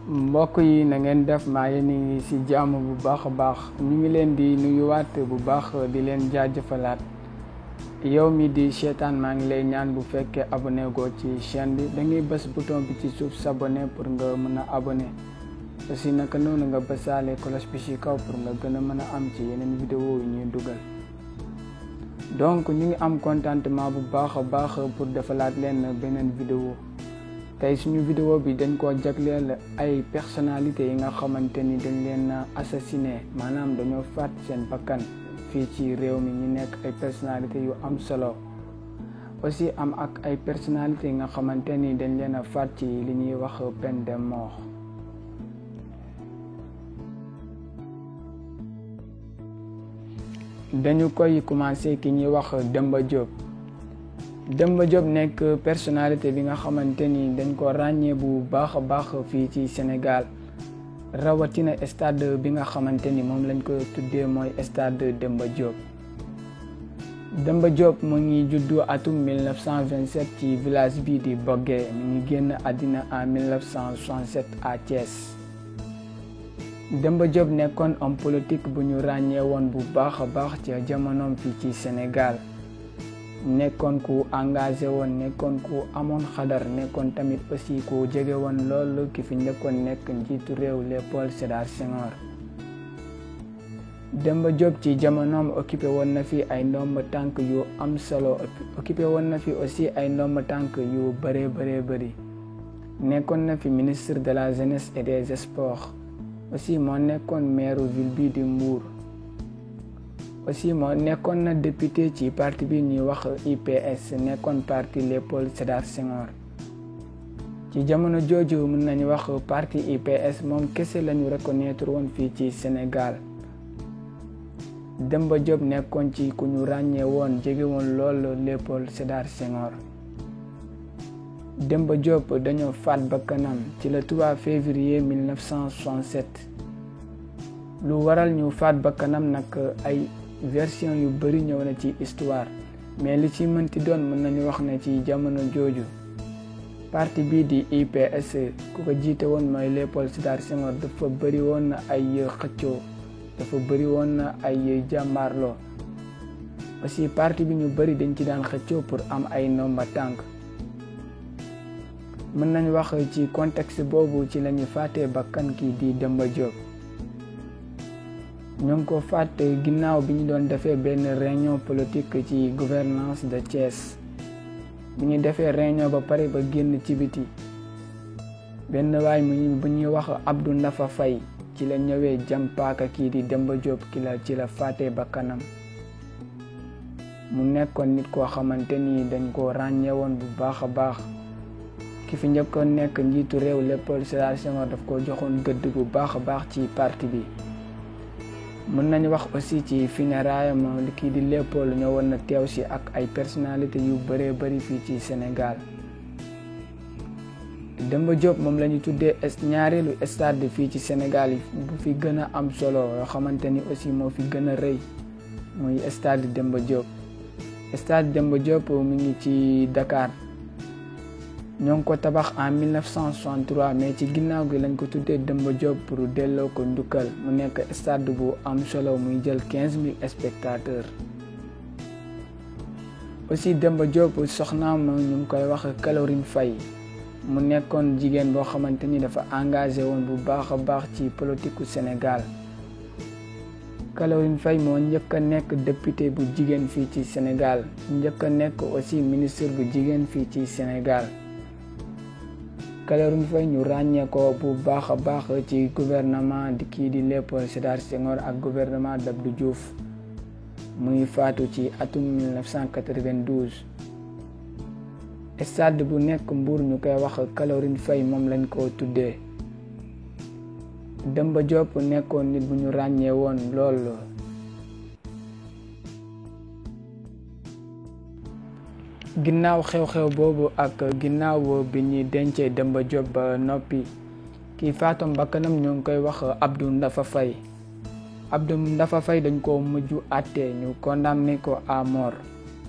mbokk yi na ngeen def maa ngi ci jàmm bu baax a baax ñu ngi leen di nuyuwaat bu baax di leen jaajëfalaat yow mi di seetaan maa ngi lay ñaan bu fekkee abonné goo ci chaîne bi da ngay bës bouton bi ci suuf s'abonner pour nga mën a abonné aussi naka noonu nga bësaale cloche bi ci kaw pour nga gën a mën a am ci yeneen vidéo yi ñuy dugal. Donc ñu ngi am contentement bu baax a baax pour defalaat leen beneen vidéo. tey suñu vidéo bi dañ koo jagleel ay personnalité yi nga xamante ni dañ leen assassiné maanaam dañoo faat seen bakkan fii ci réew mi ñu nekk ay personnalité yu am solo aussi am ak ay personnalité yi nga xamante ni dañ leen a faat ci li ñuy wax peine de mort. dañu koy commencé ki ñuy wax Demba Diop nekk personnalité bi nga xamante ni dañ ko ràññee bu baax a baax fii ci Sénégal rawatina stade bi nga xamante ni moom lañ ko tuddee mooy stade Demba Diop. Demba Diop mu ngi juddu atum 1927 ci village bi di Bogué mu ngi génn àddina en 1967 à Thiès. Demba Diop nekkoon homme politique bu ñu ràññee woon bu baax a baax ci jamonoom fii ci Sénégal. nekkoon ku engagé woon nekkoon ku amoon xadar nekkoon tamit aussi ku jege woon loolu ki fi njëkkoon nekk njiitu réew Léopold Sédar Senghor. Demba Diop ci jamonoom occupé woon na fi ay ndomba tànk yu am solo occupé woon na fi aussi ay ndomba tànk yu bëree bëri nekkoon na fi ministre de la jeunesse et des sports aussi moo nekkoon maire ville bi di Mbour. aussi moo nekkoon na député ci parti bi ñuy wax IPS nekkoon parti Léopold Sédar Senghor. ci jamono jooju mën nañu wax parti IPS moom kese lañu reconnaître woon fii ci Sénégal. Demba Diop nekkoon ci ku ñu ràññee woon jege woon lool Léopold Sédar Senghor. Demba Diop dañoo faat bakkanam ci le 3 février 1967. lu waral ñu faat bakkanam nag ay version yu bari ñëw na ci histoire mais li ci mënti doon mën nañu wax ne ci jamono jooju parti bii di IPS ku ko jiite woon mooy Léopold Sédar Senghor dafa bari woon na ay xëccoo dafa bari woon na ay jàmbaarloo aussi parti bi ñu bari dañ ci daan xëccoo pour am ay ndomba tànk. mën nañu wax ci contexte boobu ci lañu faatee bakkan kii di Demba Diop. ñoo ngi ko faat ginnaaw bi ñu doon defee benn réunion politique ci gouvernance de Thiès bi ñu defee réunion ba pare ba génn ci biti benn waay bu ñuy wax Abdou Ndafa Faye ci la ñëwee jam paaka kii di Demba Diop ci la faatee bakkanam. mu nekkoon nit koo xamante ni dañ ko ràññee woon bu baax a baax ki fi njëkkoon nekk njiitu réew Léopold Sédar Senghor daf ko joxoon gëdd bu baax a baax ci parti bi. mën nañu wax aussi ci funérailles li kii di Léopold ñëwoon na teew si ak ay personnalité yu bëree bëri fii ci Sénégal. Demba Diop moom la ñu tuddee ñaareelu stade fii ci Sénégal yi bu fi gën a am solo yoo xamante ni aussi moo fi gën a rëy muy stade Demba Diop. stade Demba Diop mi ngi ci Dakar ñoo ngi ko tabax en 1963 mais ci ginnaaw gi lañ ko tuddee Demba Diop pour delloo ko njukkal mu nekk stade bu am solo muy jël 15 000 spectateurs. aussi Demba Diop soxnaam ñu ngi koy wax Caroline Faye mu nekkoon jigéen boo xamante ni dafa engagé woon bu baax a baax ci politiku Sénégal. Caroline Faye moo njëkk a nekk député bu jigéen fii ci Sénégal njëkk a nekk aussi ministre bu jigéen fii ci Sénégal. Caroline Faye ñu ràññee ko bu baax a baax ci gouvernement di kii di Léopold Sédar Senghor ak gouvernement d'Abdou Diouf muy faatu ci atum 1992. stade bu nekk Mbour ñu koy wax Caroline Faye moom lañ ko tuddee. Demba Diop nekkoon nit bu ñu ràññee woon lool. ginnaaw xew-xew boobu ak ginnaaw bi ñuy dencee Demba Diop ba noppi kii faatam bakkanam ñoo ngi koy wax Abdou Ndafa Faye. Abdou Ndafa Faye dañ ko mujj àtte ñu condamné ko à mort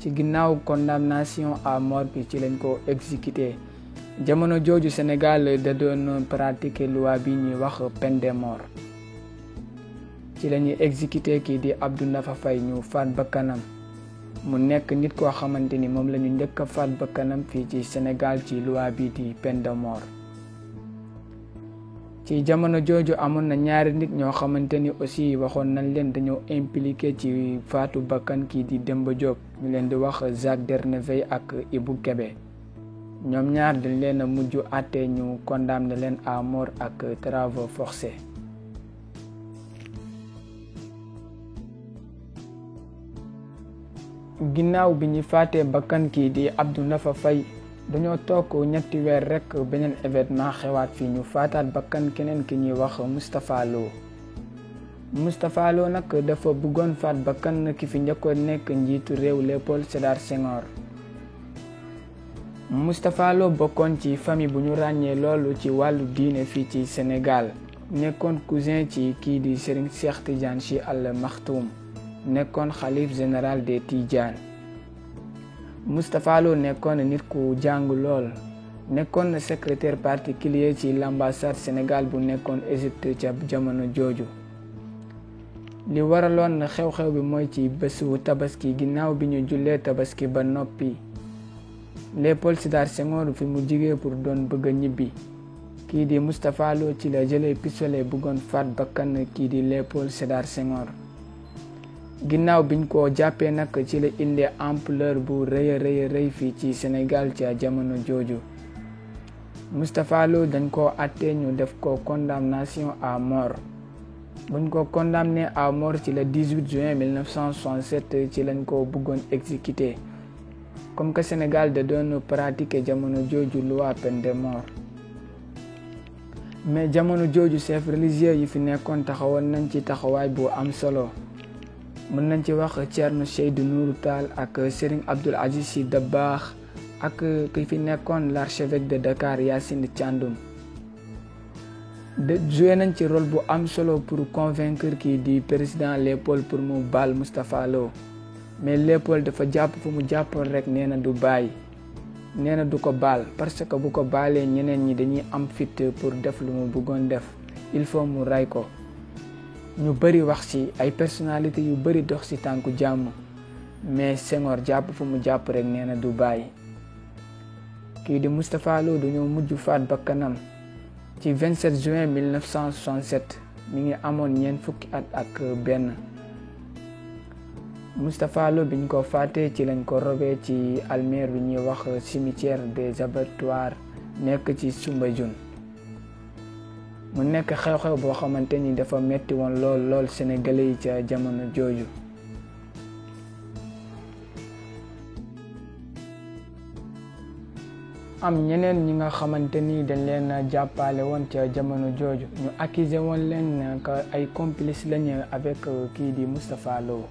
ci ginnaaw condamnation à mort bi ci lañ ko exécuté jamono jooju Sénégal da doon pratiquer loi bi ñuy wax peine de mort. ci la ñuy exécuté kii di Abdou Nafa Faye ñu faat bakkanam mu nekk nit koo xamante ni moom la ñu njëkk a faat bakkanam fii ci Sénégal ci loi bi di peine de mort. ci jamono jooju amoon na ñaari nit ñoo xamante ni aussi waxoon nañ leen dañoo impliqué ci faatu bakkan kii di Demba Diop ñu leen di wax Jacques Dernevey ak Ibou Kébé. ñoom ñaar dañ leen a mujj àtte ñu condamné leen à mort ak travaux forcés. ginnaaw bi ñu faatee bakkan kii di Abdou Nafa Faye dañoo toog ñetti weer rek beneen événement xewaat fii ñu faataat bakkan keneen ki ñuy wax Moustapha Lo. Moustapha Lo nag dafa bëggoon faat bakkan ki fi njëkkoon nekk njiitu réew Léopold Sédar Senghor. Moustapha Lo bokkoon ci famille bu ñu ràññee loolu ci wàllu diine fii ci Sénégal nekkoon cousin ci kii di Serigne Cheikh Tidiane Sy Al Maktoum nekkoon xalif général des Tidiane. Moustapha Lo nekkoon nit ku jàng lool nekkoon secrétaire particulier ci l'ambassade Sénégal bu nekkoon Égypte ca jamono jooju. li waraloon xew-xew bi mooy ci bésu tabaski ginnaaw bi ñu jullee tabaski ba noppi Léopold Sédar Senghor fi mu jigee pour doon bëgg a ñibbi kii di Moustapha Lo ci la jëlee pistolet bëggoon faat bakkan kii di Léopold Sédar Senghor. ginnaaw biñ ko jàppee nag ci la indi ampleur bu rëy fii ci Sénégal ca jamono jooju. Moustapha Lo dañ ko àtte ñu def ko condamnation à mort. buñ ko condamné à mort ci le 18 juin 1967 ci lañ ko bëggoon exécuté comme que Sénégal da doon pratiquer jamono jooju loi peine de mort. mais jamono jooju chef religieux yi fi nekkoon taxawoon nañ ci taxawaay bu am solo. mën nañ ci wax Thierno Seydou Nourou Tall ak Serigne Abdoul Aziz Sy Dabakh ak ki fi nekkoon l'archevêque de Dakar Yacine Thiandoum. joué nañ ci rôle bu am solo pour convaincre kii di président Léopold pour mu baal Moustapha Lo mais Léopold dafa jàpp fu mu jàppoon rek nee na du bàyyi nee na du ko baal parce que bu ko baalee ñeneen ñi dañuy am fit pour def lu mu bëggoon def il faut mu ray ko. ñu bëri wax ci ay personnalité yu bëri dox ci tànku jàmm mais Senghor jàpp fu mu jàpp rek nee na du bàyyi. kii di Moustapha Lo dañoo mujj faat bakkanam ci 27 juin 1967 mi ngi amoon ñeent fukki at ak benn. Moustapha Lo biñ ko faatee ci lañ ko robee ci almeer bi ñuy wax cimetière des abattoirs nekk ci Soumbédioune. mu nekk xew-xew boo xamante ni dafa metti woon lool sénégalais yi ca jamono jooju. am ñeneen ñi nga xamante ni dañ leen jàppale woon ca jamono jooju ñu accusé woon leen que ay complice lañu avec kii di Moustapha Lo.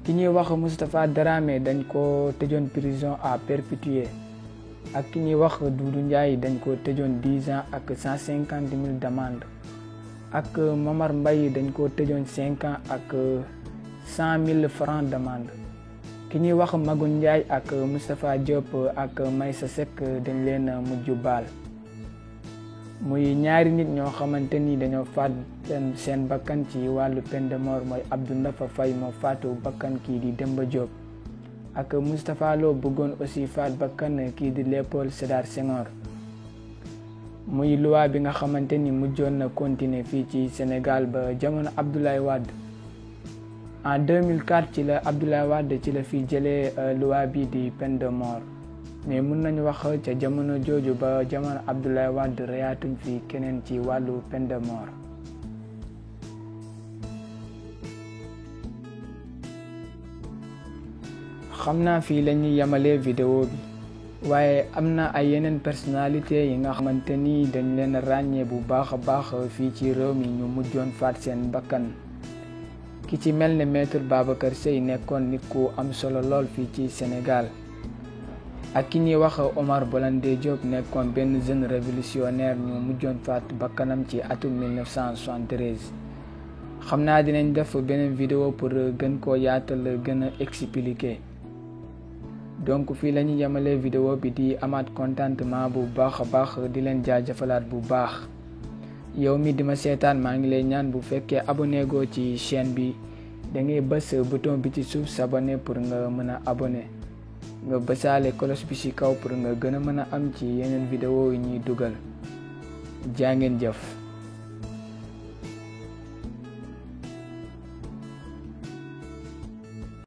ki ñuy wax Moustapha Dramé dañ ko tëjoon prison à perpétuité ak ki ñuy wax Doudou Ndiaye dañ ko tëjoon 10 ans ak 150 000 d'amende ak Mamar Mbaye dañ ko tëjoon 5 ans ak 100 000 francs d'amende. ki ñuy wax Magu Ndiaye ak Moustapha Diop ak Maysa Seck dañ leen mujj baal. muy ñaari nit ñoo xamante ni dañoo faat seen bakkan ci wàllu peine de mort mooy Abdou Nafa Faye moo faatu bakkan kii di Demba Diop ak Moustapha Lo bëggoon aussi faat bakkan kii di Léopold Sédar Senghor. muy loi bi nga xamante ni mujjoon na continuer fii ci Sénégal ba jamono Abdoulaye Wade. en 2004 ci la Abdoulaye Wade ci la fi jëlee loi bi di peine de mort mais mun nañu wax ca jamono jooju ba jamono Abdoulaye Wade reyaatuñ fi keneen ci wàllu peine de mort. xam naa fii la ñuy yemalee vidéo bi waaye am na ay yeneen personnalité yi nga xamante ni dañ leen ràññee bu baax a baax fii ci réew mi ñu mujjoon faat seen bakkan. ki ci mel ne maître Babacar Seye nekkoon nit ku am solo lool fii ci Sénégal ak ki ñuy wax Omar Blondin Diop nekkoon benn jeune révolutionnaire ñu mujjoon faat bakkanam ci atum 1973. xam naa dinañ def beneen vidéo pour gën koo yaatal gën a expliquer donc fii la ñu yemalee vidéo bi di amaat contentement bu baax a baax di leen jaajëfalaat bu baax. yow mi di ma seetaan maa ngi lay ñaan bu fekkee abonné goo ci chaîne bi da ngay bës bouton bi ci suuf s'abonner pour nga mën a abonné nga bësaale cloche bi ci kaw pour nga gën a mën a am ci yeneen vidéo yi ñuy dugal. jaa ngeen jëf.